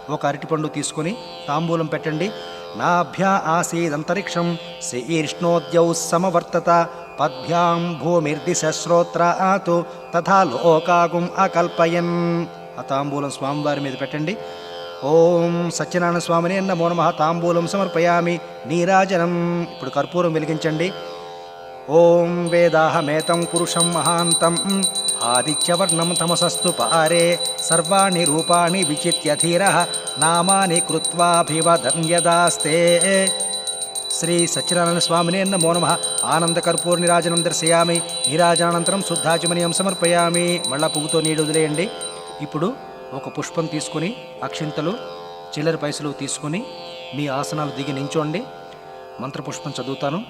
ఒక అరటిపండు తీసుకొని తాంబూలం పెట్టండి. నాభ్యా ఆసీదంతరిక్షం శీర్ష్ణోద్యౌ సమవర్తత పద్భ్యాం భూమిర్దిశ్రోత్రాతు తథా లోకాగుం అకల్పయన్. ఆ తాంబూలం స్వామివారి మీద పెట్టండి. ఓం సత్యనారాయణ స్వామినే నమో నమః. తాంబూలం సమర్పయామి. నీరాజనం. ఇప్పుడు కర్పూరం వెలిగించండి. ఓం వేదాహమేతం పురుషం మహాంతం ఆదిత్యవర్ణం తమసస్తు పారే సర్వాణి రూపాణి విచిత్య ధీరః నామాని కృత్వాభివదన్ యదాస్తే. శ్రీ సత్యనారాయణ స్వామినే నమో నమః. ఆనందకర్పూర నీరాజనం దర్శయామి. నీరాజనానంతరం శుద్ధాచమనీయం సమర్పయామి. మళ్ళా పువ్వుతో నీడు వదిలేయండి. ఇప్పుడు ఒక పుష్పం తీసుకుని అక్షింతలు చిల్లర పైసలు తీసుకుని మీ ఆసనాలు దిగి నించోండి. మంత్రపుష్పం చదువుతాను.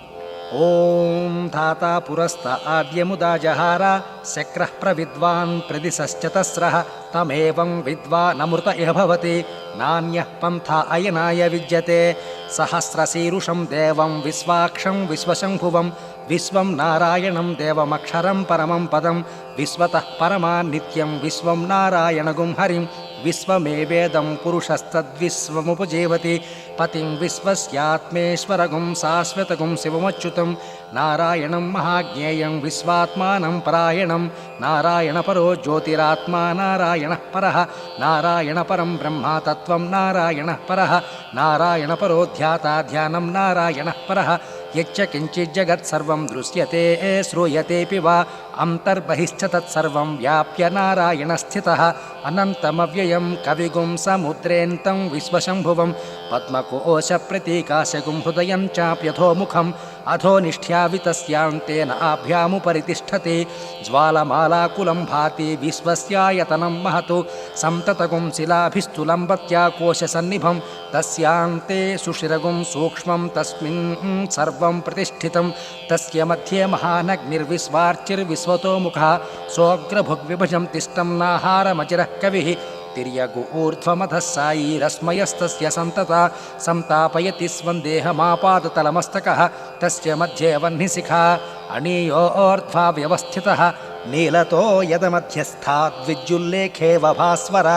ఓం ధాతా పురస్త ఆద్యముదాజహార శక్రః ప్రవిద్వాన్ ప్రదిశశ్చతస్రః తమేవం విద్వానమృత ఇహ భవతి నాన్యః పంథా అయనాయ విద్యతే. సహస్రశీరుషం దేవం విశ్వాక్షం విశ్వశంభువం విశ్వం నారాయణం దేవమక్షరం పరమం పదం విశ్వతః పరమా నిత్యం విశ్వం నారాయణగుం హరిం విశ్వమేవేదం పురుషస్తద్విశ్వముపజీవతి పతిం విశ్వస్యాత్మేశ్వరగుం శాశ్వతగుం శివమచ్యుతం నారాయణం మహాజ్ఞేయం విశ్వాత్మానం పరాయణం నారాయణ పరో జ్యోతిరాత్మా నారాయణ పరః నారాయణ పరం బ్రహ్మ తత్వం నారాయణ పరః నారాయణ పరో ధ్యాతా ధ్యానం నారాయణ పరః యచ్చ కించిజ్జగత్సర్వం దృశ్యతే శ్రూయతేపి వా అంతర్బహిశ్చ తత్సర్వం వ్యాప్య నారాయణ స్థితః అనంతమవ్యయం కవిగుం సముద్రేంతం విశ్వశంభువం పద్మకోశ ప్రతీకాశగుం హృదయం చాప్యథోముఖం అధోనిష్ఠ్యావితస్యాంతేన ఆభ్యాముపరితిష్ఠతి జ్వాలమాలాకులం భాతి విశ్వస్యాయతనం మహతు సంతతగుం శిలాభిస్థులంబత్యా కోశసన్నిభం తస్యాంతే సుషిరగుం సూక్ష్మం తస్మిన్ సర్వం ప్రతిష్ఠితం తస్య మధ్యే మహానగ్నిర్విశ్వార్చిర్విశ్వతో ముఖः సోగ్రభుగ్విభజం తిష్టం నాహారమచిరః కవిః తిర్యగు ఊర్ధ్వమధః సాయీరస్మయస్తస్య సంతత సంతాపయతి స్వందేహమాపాదతలమస్తకः తస్య మధ్యే వహ్నిశిఖా అణీయోర్ధ్వా వ్యవస్థితः నీలతో యదమధ్యస్థాద్విద్యుల్లేఖేవ భాస్వర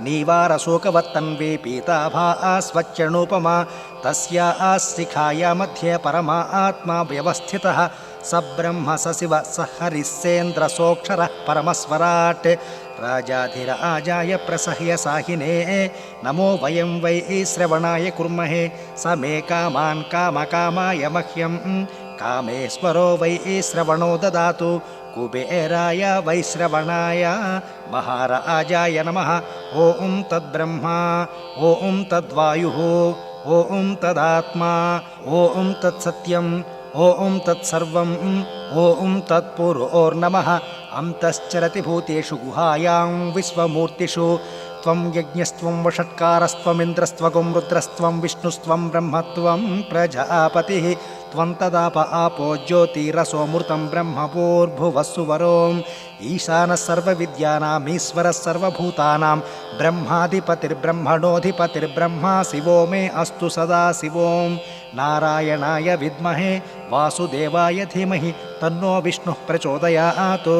నీవారశోకవత్తన్వే పీతాభా స్వచ్చణూపమా తస్యా శిఖాయా మధ్యే పరమా ఆత్మా వ్యవస్థితः సబ్రహ్మ సశివ సహరిస్సేంద్రసోక్షరః పరమస్వరాట్ రాజాధిరాజాయ ప్రసహ్య సాహినే నమో వయం వై శ్రవణాయ కుర్మహే స మే కామాన్ కామకామాయ మహ్యం కామేశ్వరో వై శ్రవణో దదాతు కుబేరాయ వైశ్రవణాయ మహారాజాయ నమః. ఓం తద్బ్రహ్మ ఓం తద్వాయుః ఓం తదాత్మా ఓం తత్సత్యం ఓం తత్సర్వం ఓం తత్పురోర్నమః. అంతశ్చరతి భూతేషు గుహాయాం విశ్వమూర్తిషు త్వం యజ్ఞస్త్వం వషట్కారస్త్వమింద్రస్త్వగుం రుద్రస్త్వం విష్ణుస్త్వం బ్రహ్మత్వం ప్రజాపతిః త్వం తదాప ఆపో జ్యోతిరసోమృతం బ్రహ్మపూర్భువస్సువరోం ఈశానः సర్వవిద్యానామీశ్వరः సర్వభూతానాం బ్రహ్మాధిపతిర్బ్రహ్మణోధిపతిర్బ్రహ్మా శివో మే అస్తు సదా శివోం నారాయణాయ విద్మహే వాసుదేవాయ ధీమహి తన్నో విష్ణుః ప్రచోదయాత్.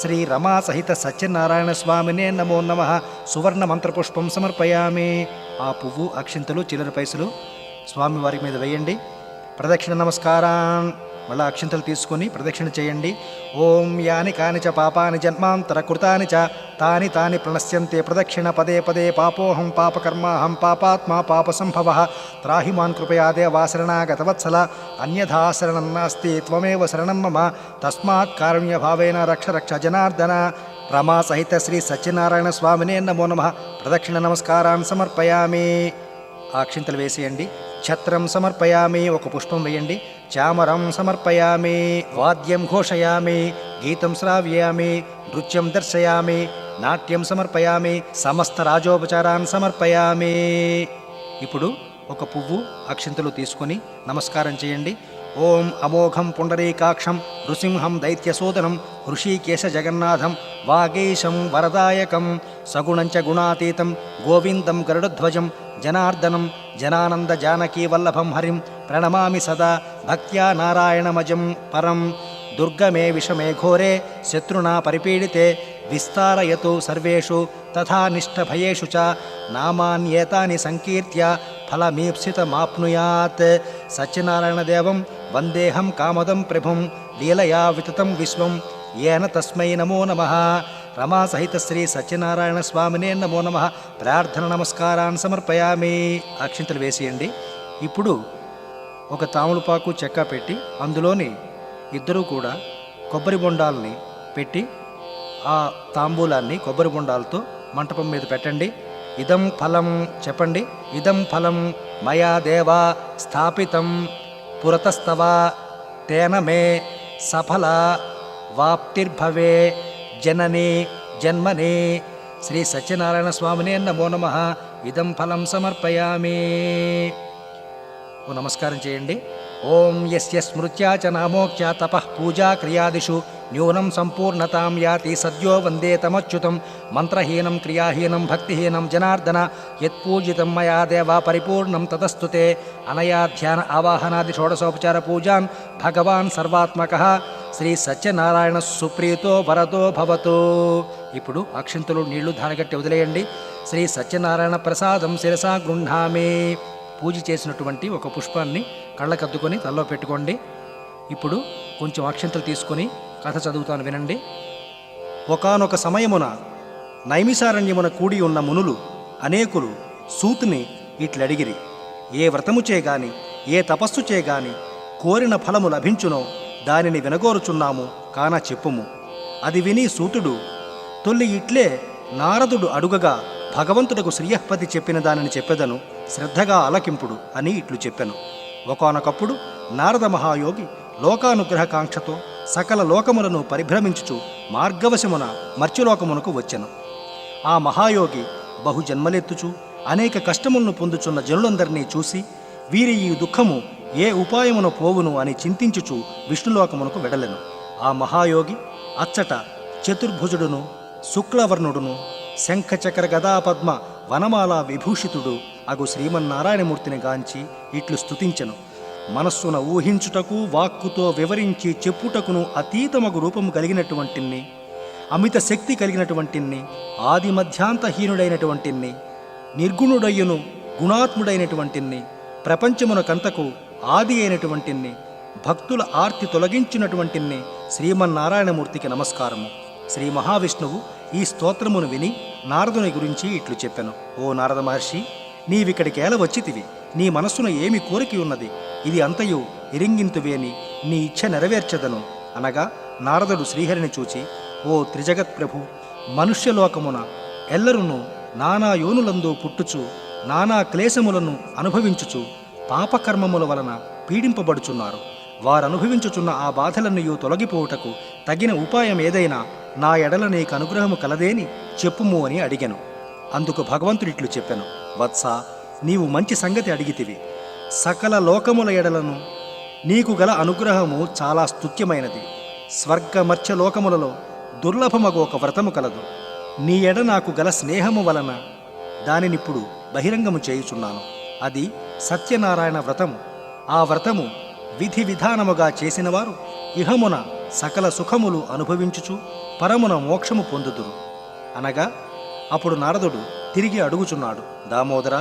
శ్రీ రమా సహిత సత్యనారాయణ స్వామినే నమో నమః. సువర్ణ మంత్రపుష్పం సమర్పయామి. ఆ పువ్వు అక్షింతలు చిల్లర పైసలు స్వామివారి మీద వేయండి. ప్రదక్షిణ నమస్కారం. మళ్ళా అక్షింతలు తీసుకొని ప్రదక్షిణ చేయండి. ఓం యాని కాని చ పాపాని జన్మాంతర కృతాని చ తాని తాని ప్రణశ్యంతే ప్రదక్షిణ పదే పదే పాపోహం పాపకర్మాహం పాపాత్మా పాపసంభవః త్రాహి మాన్ కృపయా దేవా శరణాగతవత్సల అన్యథా శరణం నాస్తి త్వమేవ శరణం మమ తస్మాత్ కారుణ్యభావేన రక్ష రక్ష జనార్దన. రమా సహిత శ్రీ సత్యనారాయణ స్వామినే నమో నమః. ప్రదక్షిణ నమస్కారాన్ని సమర్పయామి. అక్షింతలు వేసేయండి. ఛత్రం సమర్పయామి. ఒక పుష్పం వేయండి. చామరం సమర్పయామి. వాద్యం ఘోషయామి. గీతం శ్రావ్యామి. నృత్యం దర్శయామి. నాట్యం సమర్పయామి. సమస్త రాజోపచారాన్ని సమర్పయామి. ఇప్పుడు ఒక పువ్వు అక్షింతలు తీసుకొని నమస్కారం చేయండి. ఓం అమోఘం పుండరీకాక్షం నృసింహం దైత్యసోదనం హృషీకేశ జగన్నాథం వాగీశం వరదాయకం సగుణంచ గుణాతీతం గోవిందం గరుడధ్వజం జనార్దనం జనానంద జానకీ వల్లభం హరిం ప్రణమామి సదా భక్త్యా నారాయణమజం పరం. దుర్గమే విషమే ఘోరే శత్రునా పరిపీడితే విస్తారయతు సర్వేషు తథా నిష్ఠభయేషు చ నామాన్యేతాని సంకీర్త్య ఫలమీప్సితమాప్నుయాత్. సత్యనారాయణదేవం వందేహం కామదం ప్రభుం లీలయా వితతం విశ్వం ఏన తస్మై నమో నమః. రమాసహిత శ్రీ సత్యనారాయణ స్వామినే నమో నమః. ప్రార్థన నమస్కారాన్ని సమర్పయామి. అక్షింతలు వేసేయండి. ఇప్పుడు ఒక తాములపాకు చెక్క పెట్టి అందులోని ఇద్దరూ కూడా కొబ్బరి బొండాలని పెట్టి ఆ తాంబూలాన్ని కొబ్బరి బొండాలతో మంటపం మీద పెట్టండి. ఇదం ఫలం చెప్పండి. ఇదం ఫలం మయా దేవా స్థాపితం పురతస్తవ తేన మే సఫల వాప్తిర్భవే జనని జన్మని. శ్రీ సత్యనారాయణ స్వామినే నమో నమః. ఇదం ఫలం సమర్పయామి. ఓ నమస్కారం చేయండి. ఓం యస్య స్మృత్యా చ నామోక్త్యా తపః పూజా క్రియాదిషు న్యూనం సంపూర్ణతాం యాతి సద్యో వందే తమచ్యుతం. మంత్రహీనం క్రియాహీనం భక్తిహీనం జనార్దన యత్పూజితం మయా దేవా పరిపూర్ణం తదస్తుతే. అనయా ధ్యాన ఆవాహనాది షోడశోపచార పూజాన్ భగవాన్ సర్వాత్మకః శ్రీ సత్యనారాయణ సుప్రీతో వరదో భవతు. ఇప్పుడు అక్షింతలు నీళ్లు ధారగట్టి వదిలేయండి. శ్రీ సత్యనారాయణ ప్రసాదం శిరసా గృహ్ణామి. పూజ చేసినటువంటి ఒక పుష్పాన్ని కళ్ళకద్దుకొని తలలో పెట్టుకోండి. ఇప్పుడు కొంచెం అక్షంతలు తీసుకొని కథ చదువుతాను వినండి. ఒకానొక సమయమున నైమిసారణ్యమున కూడి ఉన్న మునులు అనేకులు సూతుని ఇట్లడిగిరి. ఏ వ్రతము చేయగాని ఏ తపస్సు చేయగాని కోరిన ఫలము లభించునో దానిని వినగోరుచున్నాము కాన చెప్పుము. అది విని సూతుడు తొల్లి ఇట్లే నారదుడు అడుగగా భగవంతుడకు శ్రీయఃపతి చెప్పిన దానిని చెప్పెదను శ్రద్ధగా ఆలకింపుడు అని ఇట్లు చెప్పెను. ఒకానొకప్పుడు నారద మహాయోగి లోకానుగ్రహకాంక్షతో సకల లోకములను పరిభ్రమించుచు మార్గవశమున మర్త్యలోకమునకు వచ్చెను. ఆ మహాయోగి బహుజన్మలెత్తుచు అనేక కష్టములను పొందుచున్న జనులందరినీ చూసి వీరి ఈ దుఃఖము ఏ ఉపాయమున పోవును అని చింతించుచు విష్ణులోకమునకు వెడలెను. ఆ మహాయోగి అచ్చట చతుర్భుజుడును శుక్లవర్ణుడును శంఖచక్ర గదాపద్మ వనమాల విభూషితుడు అగు శ్రీమన్నారాయణమూర్తిని గాంచి ఇట్లు స్తుతించెను. మనస్సున ఊహించుటకు వాక్కుతో వివరించి చెప్పుటకును అతీతమగు రూపము కలిగినటువంటిని, అమిత శక్తి కలిగినటువంటిని, ఆది మధ్యాంతహీనుడైనటువంటిని, నిర్గుణుడయ్యును గుణాత్ముడైనటువంటిని, ప్రపంచమునకంతకు ఆది అయినటువంటిని, భక్తుల ఆర్తి తొలగించినటువంటిని శ్రీమన్నారాయణమూర్తికి నమస్కారము. శ్రీ మహావిష్ణువు ఈ స్తోత్రమును విని నారదుని గురించి ఇట్లు చెప్పెను. ఓ నారద మహర్షి, నీవిక్కడికేల వచ్చితివి? నీ మనస్సున ఏమి కోరిక ఉన్నది? ఇది అంతయు ఇరింగింతువేని నీ ఇచ్ఛ నెరవేర్చదను అనగా నారదుడు శ్రీహరిని చూచి, ఓ త్రిజగత్ప్రభు, మనుష్యలోకమున ఎల్లరును నానా యోనులందు పుట్టుచు నానా క్లేశములను అనుభవించుచు పాపకర్మముల వలన పీడింపబడుచున్నారు. వారనుభవించుచున్న ఆ బాధలన్నయూ తొలగిపోవుటకు తగిన ఉపాయం ఏదైనా నా ఎడల నీకు అనుగ్రహము కలదేని చెప్పుము అని అడిగెను. అందుకు భగవంతుడిట్లు చెప్పెను. వత్స, నీవు మంచి సంగతి అడిగితివి. సకల లోకముల ఎడలను నీకు గల అనుగ్రహము చాలా స్తుత్యమైనది. స్వర్గమర్త్య లోకములలో దుర్లభమగు ఒక వ్రతము కలదు. నీ ఎడ నాకు గల స్నేహము వలన దానినిప్పుడు బహిరంగము చేయుచున్నాను. అది సత్యనారాయణ వ్రతము. ఆ వ్రతము విధి విధానముగా చేసినవారు ఇహమున సకల సుఖములు అనుభవించుచు పరమున మోక్షము పొందుదురు అనగా, అప్పుడు నారదుడు తిరిగి అడుగుచున్నాడు, దామోదర,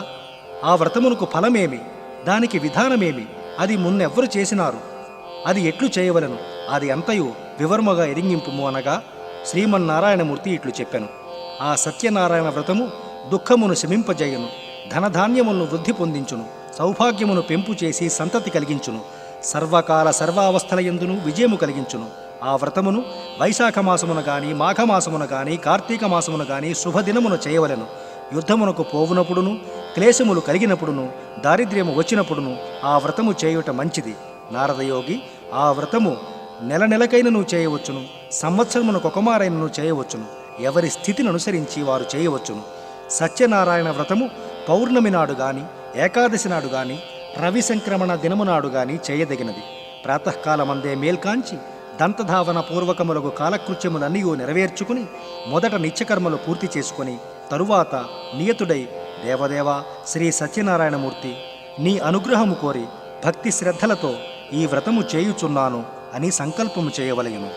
ఆ వ్రతమునకు ఫలమేమి? దానికి విధానమేమి? అది మున్నెవ్వరు చేసినారు? అది ఎట్లు చేయవలను? అది అంతయు వివరముగా ఎరింగింపుము అనగా శ్రీమన్నారాయణమూర్తి ఇట్లు చెప్పెను. ఆ సత్యనారాయణ వ్రతము దుఃఖమును శమింపజేయును, ధనధాన్యములను వృద్ధి పొందించును, సౌభాగ్యమును పెంపు చేసి సంతతి కలిగించును, సర్వకాల సర్వావస్థలయందును విజయము కలిగించును. ఆ వ్రతమును వైశాఖ మాసమున గాని మాఘమాసమున గాని కార్తీక మాసమున గాని శుభదినమున చేయవలెను. యుద్ధమునకు పోవునప్పుడును క్లేశములు కలిగినప్పుడును దారిద్ర్యము వచ్చినప్పుడును ఆ వ్రతము చేయుట మంచిది. నారదయోగి, ఆ వ్రతము నెల నెలకైనను చేయవచ్చును, సంవత్సరమునకొకమారైనను చేయవచ్చును. ఎవరి స్థితిని అనుసరించి వారు చేయవచ్చును. సత్యనారాయణ వ్రతము పౌర్ణమి నాడు గాని ఏకాదశి నాడు గాని రవి సంక్రమణ దినము నాడు గాని చేయదగినది. ప్రాతకాలమందే మేల్కాంచి దంతధావన పూర్వకములకు కాలకృత్యములన్నీ నెరవేర్చుకుని మొదట నిత్యకర్మలు పూర్తి చేసుకుని తరువాత నియతుడై, దేవదేవా శ్రీ సత్యనారాయణమూర్తి, నీ అనుగ్రహము కోరి భక్తి శ్రద్ధలతో ఈ వ్రతము చేయుచున్నాను అని సంకల్పము చేయవలెను.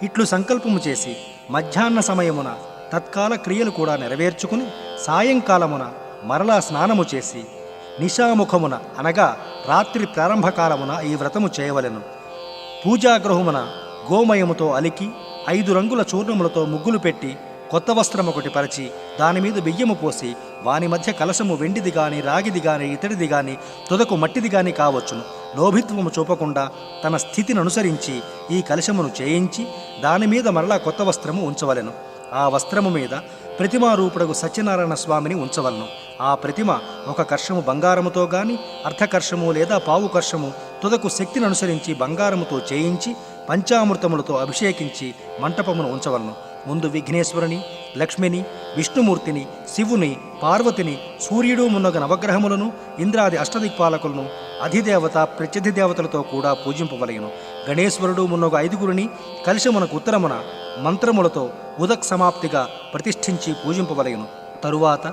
ఇట్లు సంకల్పము చేసి మధ్యాహ్న సమయమున తత్కాల క్రియలు కూడా నెరవేర్చుకుని సాయంకాలమున మరలా స్నానము చేసి నిశాముఖమున అనగా రాత్రి ప్రారంభకాలమున ఈ వ్రతము చేయవలెను. పూజాగృహమున గోమయముతో అలికి 5 రంగుల చూర్ణములతో ముగ్గులు పెట్టి కొత్త వస్త్రం ఒకటి పరిచి దానిమీద బియ్యము పోసి వాని మధ్య కలశము వెండిది గాని రాగిది గాని ఇతడిది గాని తుదకు మట్టిది గాని కావచ్చును. లోభిత్వము చూపకుండా తన స్థితిని అనుసరించి ఈ కలశమును చేయించి దానిమీద మరలా కొత్త వస్త్రము ఉంచవలెను. ఆ వస్త్రము మీద ప్రతిమారూపుడగు సత్యనారాయణ స్వామిని ఉంచవలను. ఆ ప్రతిమ ఒక కర్షము బంగారముతో గాని అర్ధకర్షము లేదా పావు కర్షము తుదకు శక్తిని అనుసరించి బంగారముతో చేయించి పంచామృతములతో అభిషేకించి మంటపమును ఉంచవలను. ముందు విఘ్నేశ్వరుని, లక్ష్మిని, విష్ణుమూర్తిని, శివుని, పార్వతిని, సూర్యుడు మున్నగ నవగ్రహములను, ఇంద్రాది అష్టదిక్పాలకులను, అధిదేవత ప్రత్యధిదేవతలతో కూడా పూజింపవలయను. గణేశ్వరుడు మున్నగ 5గురిని కలశమునకు ఉత్తరమున మంత్రములతో ఉదక్ సమాప్తిగా ప్రతిష్ఠించి పూజింపవలయను. తరువాత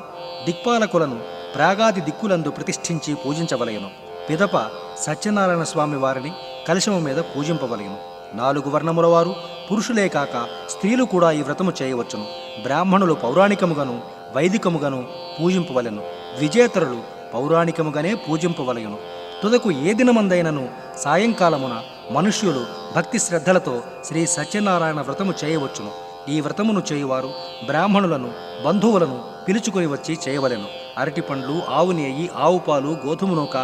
దిక్పాలకులను ప్రాగాది దిక్కులందు ప్రతిష్ఠించి పూజించవలయను. పిదప సత్యనారాయణ స్వామి వారిని కలశము మీద పూజింపవలయను. 4 వర్ణముల వారు పురుషులే కాక స్త్రీలు కూడా ఈ వ్రతము చేయవచ్చును. బ్రాహ్మణులు పౌరాణికముగాను వైదికముగాను పూజింపవలెను. విజేతరులు పౌరాణికముగానే పూజింపవలయను. తుదకు ఏ దినమందైనను సాయంకాలమున మనుష్యులు భక్తి శ్రద్ధలతో శ్రీ సత్యనారాయణ వ్రతము చేయవచ్చును. ఈ వ్రతమును చేయువారు బ్రాహ్మణులను బంధువులను పిలుచుకొని వచ్చి చేయవలెను. అరటిపండ్లు, ఆవు నెయ్యి, ఆవు పాలు, గోధుమ నూక,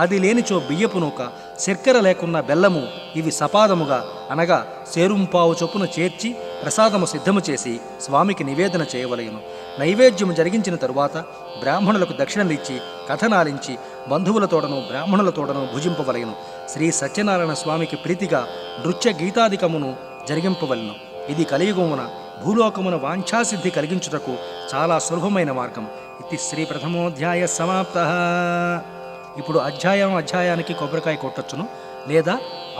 అది లేనిచో బియ్యపు నూక, చక్కెర లేకున్న బెల్లము ఇవి సపాదముగా అనగా సేరుంపావు చొప్పున చేర్చి ప్రసాదము సిద్ధము చేసి స్వామికి నివేదన చేయవలెను. నైవేద్యము జరిగించిన తరువాత బ్రాహ్మణులకు దక్షిణలిచ్చి కథనాలించి బంధువులతోడను బ్రాహ్మణులతోడను భుజింపవలెను. శ్రీ సత్యనారాయణ స్వామికి ప్రీతిగా నృత్య గీతాదికమును జరిగింపవలెను. ఇది కలియుగమున భూలోకమున వాంఛాసిద్ధి కలిగించుటకు చాలా సులభమైన మార్గం. ఇది శ్రీ ప్రథమోధ్యాయ సమాప్త. ఇప్పుడు అధ్యాయానికి కొబ్బరికాయ కొట్టొచ్చును, లేదా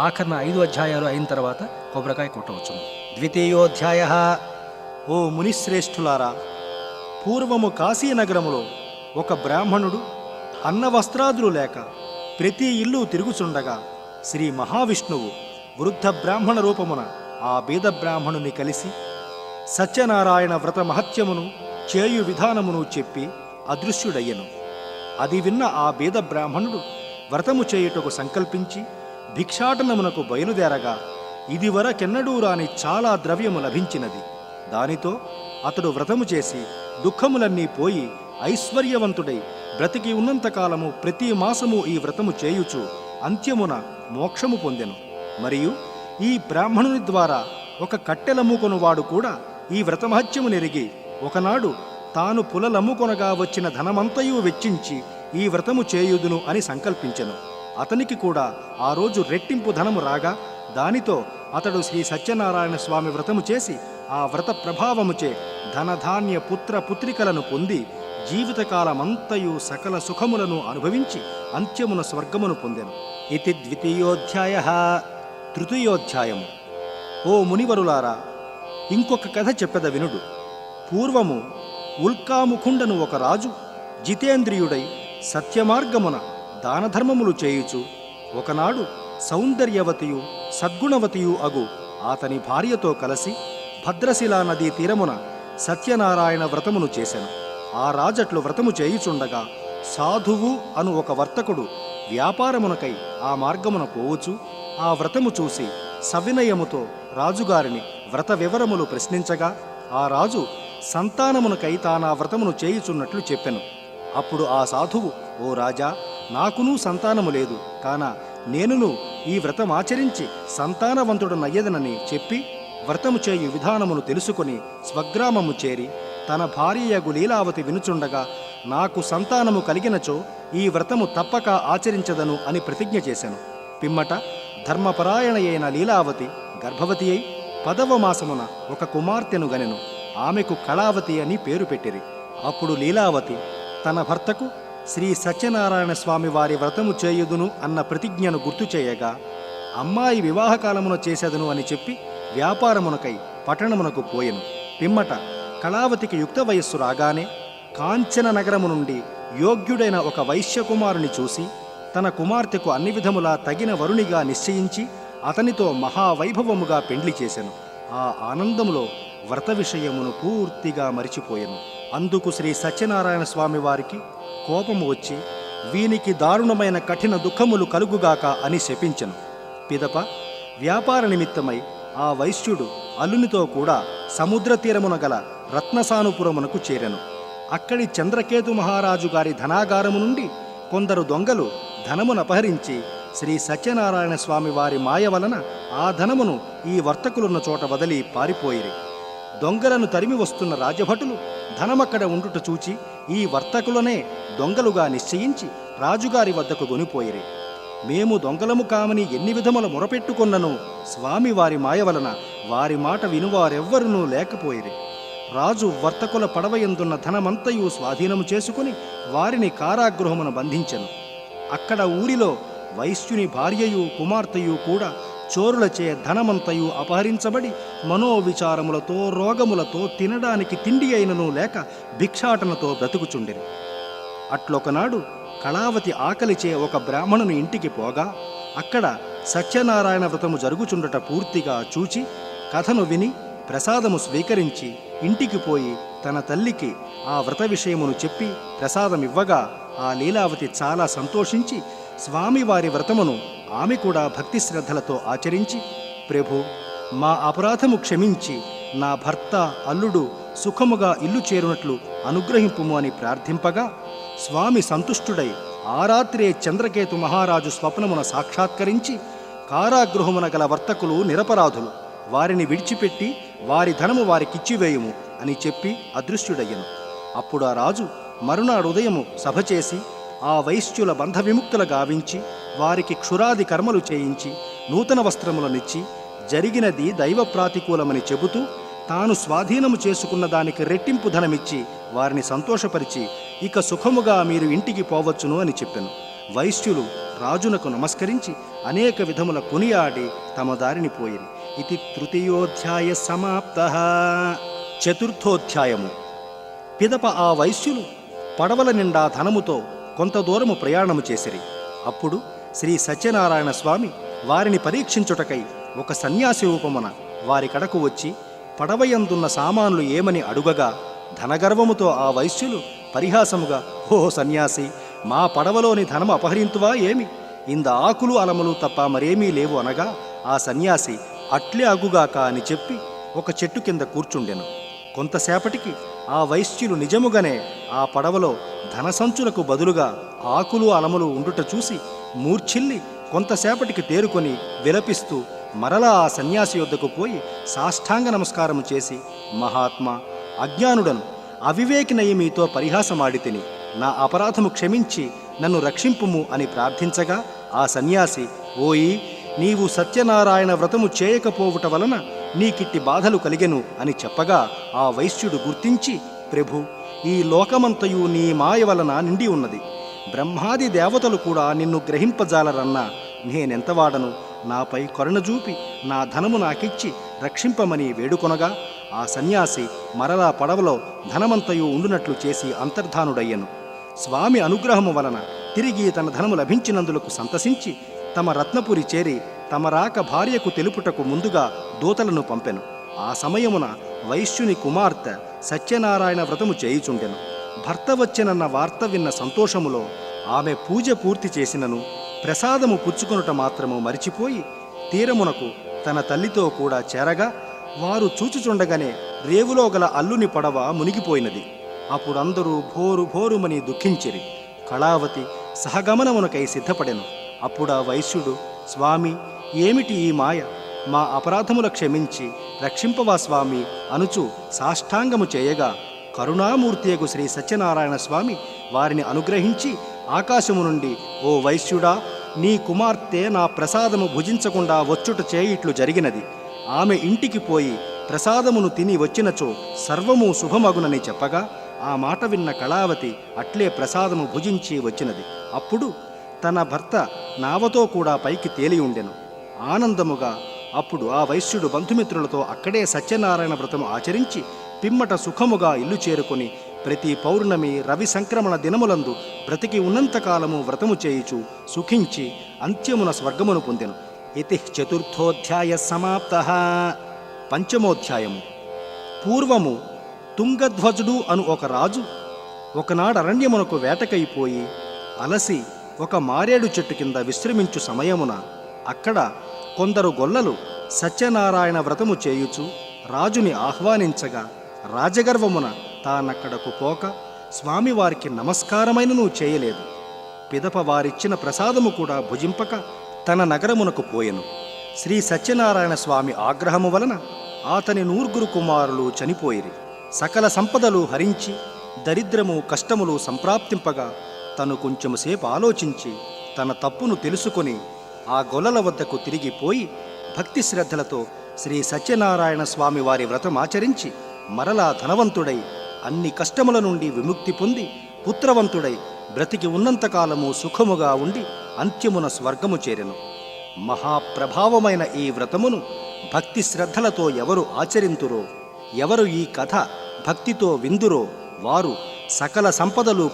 ఆఖరణ 5 అధ్యాయాలు అయిన తర్వాత కొబ్బరికాయ కొట్టవచ్చును. ద్వితీయోధ్యాయ. ఓ మునిశ్రేష్ఠులారా, పూర్వము కాశీనగరములో ఒక బ్రాహ్మణుడు అన్నవస్త్రాదులు లేక ప్రతి ఇల్లు తిరుగుచుండగా శ్రీ మహావిష్ణువు వృద్ధ బ్రాహ్మణ రూపమున ఆ బీద బ్రాహ్మణుని కలిసి సత్యనారాయణ వ్రత మహత్యమును చేయు విధానమును చెప్పి అదృశ్యుడయ్యను. అది విన్న ఆ బీద బ్రాహ్మణుడు వ్రతము చేయుటకు సంకల్పించి భిక్షాటనమునకు బయలుదేరగా ఇదివరకెన్నడూ రాని చాలా ద్రవ్యము లభించినది. దానితో అతడు వ్రతము చేసి దుఃఖములన్నీ పోయి ఐశ్వర్యవంతుడై బ్రతికి ఉన్నంతకాలము ప్రతి మాసము ఈ వ్రతము చేయుచు అంత్యమున మోక్షము పొందెను. మరియు ఈ బ్రాహ్మణుని ద్వారా ఒక కట్టెలమ్ముకొనువాడు కూడా ఈ వ్రతమహత్యము నెరిగి ఒకనాడు తాను పులలమ్ముకొనగా వచ్చిన ధనమంతయు వెచ్చించి ఈ వ్రతము చేయుదును అని సంకల్పించెను. అతనికి కూడా ఆ రోజు రెట్టింపు ధనము రాగా దానితో అతడు శ్రీ సత్యనారాయణ స్వామి వ్రతము చేసి ఆ వ్రత ప్రభావముచే ధనధాన్య పుత్ర పుత్రికలను పొంది జీవితకాలమంతయు సకల సుఖములను అనుభవించి అంత్యమున స్వర్గమును పొందెను. ఇది ద్వితీయోధ్యాయ. తృతీయోధ్యాయము. ఓ మునివరులారా, ఇంకొక కథ చెప్పెద వినుడు. పూర్వము ఉల్కాముఖుండను ఒక రాజు జితేంద్రియుడై సత్యమార్గమున దానధర్మములు చేయుచు ఒకనాడు సౌందర్యవతియు సద్గుణవతియు అగు అతని భార్యతో కలిసి భద్రశిలా నదీ తీరమున సత్యనారాయణ వ్రతమును చేసెను. ఆ రాజట్లు వ్రతము చేయుచుండగా సాధువు అను ఒక వర్తకుడు వ్యాపారమునకై ఆ మార్గమున పోవచ్చు ఆ వ్రతము చూసి సవినయముతో రాజుగారిని వ్రత వివరములు ప్రశ్నించగా ఆ రాజు సంతానమునకై తానా వ్రతమును చేయుచున్నట్లు చెప్పెను. అప్పుడు ఆ సాధువు, ఓ రాజా, నాకునూ సంతానము లేదు, కాన నేనును ఈ వ్రతమాచరించి సంతానవంతుడనయ్యదనని చెప్పి వ్రతము చేయు విధానమును తెలుసుకొని స్వగ్రామము చేరి తన భార్యయగు లీలావతి వినుచుండగా నాకు సంతానము కలిగినచో ఈ వ్రతము తప్పక ఆచరించదను అని ప్రతిజ్ఞ చేశాను. పిమ్మట ధర్మపరాయణయైన లీలావతి గర్భవతి అయి 10వ మాసమున ఒక కుమార్తెను గనెను. ఆమెకు కళావతి అని పేరు పెట్టిరి. అప్పుడు లీలావతి తన భర్తకు శ్రీ సత్యనారాయణ స్వామి వారి వ్రతము చేయుదును అన్న ప్రతిజ్ఞను గుర్తు చేయగా అమ్మాయి వివాహకాలమున చేసేదను అని చెప్పి వ్యాపారమునకై పట్టణమునకు పోయెను. పిమ్మట కళావతికి యుక్త వయస్సు రాగానే కాంచన నగరము నుండి యోగ్యుడైన ఒక వైశ్యకుమారుని చూసి తన కుమార్తెకు అన్ని విధములా తగిన వరునిగా నిశ్చయించి అతనితో మహావైభవముగా పెండ్లి చేసెను. ఆ ఆనందములో వ్రత విషయమును పూర్తిగా మరిచిపోయెను. అందుకు శ్రీ సత్యనారాయణ స్వామి వారికి కోపము వచ్చి, వీనికి దారుణమైన కఠిన దుఃఖములు కలుగుగాక అని శపించెను. పిదప వ్యాపార నిమిత్తమై ఆ వైశ్యుడు అల్లునితో కూడా సముద్ర తీరమున గల రత్నసానుపురమునకు చేరెను. అక్కడి చంద్రకేతు మహారాజు గారి ధనాగారము నుండి కొందరు దొంగలు ధనమును అపహరించి శ్రీ సత్యనారాయణ స్వామి వారి మాయ వలన ఆ ధనమును ఈ వర్తకులున్న చోట వదిలి పారిపోయిరి. దొంగలను తరిమి వస్తున్న రాజభటులు ధనమక్కడ ఉండుట చూచి ఈ వర్తకులనే దొంగలుగా నిశ్చయించి రాజుగారి వద్దకు గొనిపోయిరి. మేము దొంగలము కామని ఎన్ని విధముల మొరపెట్టుకొన్నను స్వామి వారి మాయ వలన వారి మాట వినువారెవ్వరునూ లేకపోయిరి. రాజు వర్తకుల పడవయందున్న ధనమంతయు స్వాధీనము చేసుకుని వారిని కారాగృహమును బంధించెను. అక్కడ ఊరిలో వైశ్యుని భార్యయు కుమార్తెయు కూడా చోరులచే ధనమంతయు అపహరించబడి మనోవిచారములతో రోగములతో తినడానికి తిండి అయినను లేక భిక్షాటనతో బ్రతుకుచుండిరి. అట్లొకనాడు కళావతి ఆకలిచే ఒక బ్రాహ్మణుని ఇంటికి పోగా అక్కడ సత్యనారాయణ వ్రతము జరుగుచుండట పూర్తిగా చూచి కథను విని ప్రసాదము స్వీకరించి ఇంటికి పోయి తన తల్లికి ఆ వ్రత విషయమును చెప్పి ప్రసాదమివ్వగా ఆ లీలావతి చాలా సంతోషించి స్వామివారి వ్రతమును ఆమె కూడా భక్తి శ్రద్ధలతో ఆచరించి, ప్రభు, మా అపరాధము క్షమించి నా భర్త అల్లుడు సుఖముగా ఇల్లు చేరునట్లు అనుగ్రహింపుము అని ప్రార్థింపగా స్వామి సంతుష్టుడై ఆ రాత్రే చంద్రకేతు మహారాజు స్వప్నమున సాక్షాత్కరించి, కారాగృహమున గల వర్తకులు నిరపరాధులు, వారిని విడిచిపెట్టి వారి ధనము వారికిచ్చివేయుము అని చెప్పి అదృశ్యుడయ్యను. అప్పుడు ఆ రాజు మరునాడు ఉదయము సభ చేసి ఆ వైశ్యుల బంధ విముక్తుల గావించి వారికి క్షురాది కర్మలు చేయించి నూతన వస్త్రములనిచ్చి జరిగినది దైవ ప్రాతికూలమని చెబుతూ తాను స్వాధీనము చేసుకున్న దానికి రెట్టింపు ధనమిచ్చి వారిని సంతోషపరిచి ఇక సుఖముగా మీరు ఇంటికి పోవచ్చును అని చెప్పెను. వైశ్యులు రాజునకు నమస్కరించి అనేక విధముల కొనియాడి తమ దారిని పోయిరి. ఇది తృతీయోధ్యాయ సమాప్తః. చతుర్థోధ్యాయము. పిదప ఆ వైశ్యులు పడవల నిండా ధనముతో కొంత దూరము ప్రయాణము చేసిరి. అప్పుడు శ్రీ సత్యనారాయణ స్వామి వారిని పరీక్షించుటకై ఒక సన్యాసి రూపమున వారి కడకు వచ్చి పడవయందున్న సామాన్లు ఏమని అడుగగా ధనగర్వముతో ఆ వైశ్యులు పరిహాసముగా, ఓ సన్యాసి, మా పడవలోని ధనము అపహరింతువా ఏమి? ఇంద ఆకులు అలములు తప్ప మరేమీ లేవు అనగా ఆ సన్యాసి అట్లే అగుగాక అని చెప్పి ఒక చెట్టు కింద కూర్చుండెను. కొంతసేపటికి ఆ వైశ్యులు నిజముగానే ఆ పడవలో ధనసంచులకు బదులుగా ఆకులు అలములు ఉండుట చూసి మూర్ఛిల్లి కొంతసేపటికి తేరుకొని విలపిస్తూ మరలా ఆ సన్యాసి యొద్దకు పోయి సాష్టాంగ నమస్కారము చేసి, మహాత్మా, అజ్ఞానుడను అవివేకినయి మీతో పరిహాసమాడితిని, నా అపరాధము క్షమించి నన్ను రక్షింపుము అని ప్రార్థించగా ఆ సన్యాసి, ఓయి, నీవు సత్యనారాయణ వ్రతము చేయకపోవుట వలన నీకిట్టి బాధలు కలిగెను అని చెప్పగా ఆ వైశ్యుడు గుర్తించి, ప్రభు, ఈ లోకమంతయు నీ మాయ వలన నిండి ఉన్నది. బ్రహ్మాది దేవతలు కూడా నిన్ను గ్రహింపజాలరన్నా నేనెంతవాడను, నాపై కరుణ చూపి నా ధనము నాకిచ్చి రక్షింపమని వేడుకొనగా ఆ సన్యాసి మరలా పడవలో ధనమంతయు ఉండునట్లు చేసి అంతర్ధానుడయ్యను. స్వామి అనుగ్రహము వలన తిరిగి తన ధనము లభించినందులకు సంతసించి తమ రత్నపురి చేరి తమ రాక భార్యకు తెలుపుటకు ముందుగా దూతలను పంపెను. ఆ సమయమున వైశ్యుని కుమార్తె సత్యనారాయణ వ్రతము చేయుచుండెను. భర్త వచ్చెనన్న వార్త విన్న సంతోషములో ఆమె పూజ పూర్తి చేసినను ప్రసాదము పుచ్చుకొనుట మాత్రము మరిచిపోయి తీరమునకు తన తల్లితో కూడా చేరగా వారు చూచుచుండగానే రేవులో గల అల్లుని పడవ మునిగిపోయినది. అప్పుడందరూ భోరు భోరుమని దుఃఖించిరి. కళావతి సహగమనమునకై సిద్ధపడెను. అప్పుడా వైశ్యుడు, స్వామి, ఏమిటి ఈ మాయ? మా అపరాధముల క్షమించి రక్షింపవా స్వామి అనుచు సాష్టాంగము చేయగా కరుణామూర్తియగు శ్రీ సత్యనారాయణ స్వామి వారిని అనుగ్రహించి ఆకాశము నుండి, ఓ వైశ్యుడా, నీ కుమార్తె నా ప్రసాదము భుజించకుండా వచ్చుట చేయిట్లు జరిగినది. ఆమె ఇంటికి పోయి ప్రసాదమును తిని వచ్చినచో సర్వము శుభమగునని చెప్పగా ఆ మాట విన్న కళావతి అట్లే ప్రసాదము భుజించి వచ్చినది. అప్పుడు తన భర్త నావతో కూడా పైకి తేలి ఉండెను. ఆనందముగా అప్పుడు ఆ వైశ్యుడు బంధుమిత్రులతో అక్కడే సత్యనారాయణ వ్రతము ఆచరించి పిమ్మట సుఖముగా ఇల్లు చేరుకొని ప్రతి పౌర్ణమి రవి సంక్రమణ దినములందు బ్రతికి ఉన్నంతకాలము వ్రతము చేయుచు సుఖించి అంత్యమున స్వర్గమును పొందెను. ఇతి చతుర్థోధ్యాయ సమాప్తః. పంచమోధ్యాయము. పూర్వము తుంగధ్వజుడు అను ఒక రాజు ఒకనాడు అరణ్యమునకు వేటకైపోయి అలసి ఒక మారేడు చెట్టు కింద విశ్రమించు సమయమున అక్కడ కొందరు గొల్లలు సత్యనారాయణ వ్రతము చేయుచు రాజుని ఆహ్వానించగా రాజగర్వమున తానక్కడకు పోక స్వామివారికి నమస్కారమైనను చేయలేదు. పిదప వారిచ్చిన ప్రసాదము కూడా భుజింపక తన నగరమునకు పోయెను. శ్రీ సత్యనారాయణ స్వామి ఆగ్రహము వలన అతని 9 కుమారులు చనిపోయిరి. సకల సంపదలు హరించి దరిద్రము కష్టములు సంప్రాప్తింపగా తను కొంచెంసేపు ఆలోచించి తన తప్పును తెలుసుకొని ఆ గొల్లల వద్దకు తిరిగిపోయి భక్తి శ్రద్ధలతో శ్రీ సత్యనారాయణ స్వామి వారి వ్రతమాచరించి మరలా ధనవంతుడై అన్ని కష్టముల నుండి విముక్తి పొంది పుత్రవంతుడై బ్రతికి ఉన్నంతకాలము సుఖముగా ఉండి అంత్యమున స్వర్గము చేరెను. మహాప్రభావమైన ఈ వ్రతమును భక్తి శ్రద్ధలతో ఎవరు ఆచరింతురో, ఎవరు ఈ కథ భక్తితో విందురో వారు సకల సంపదలు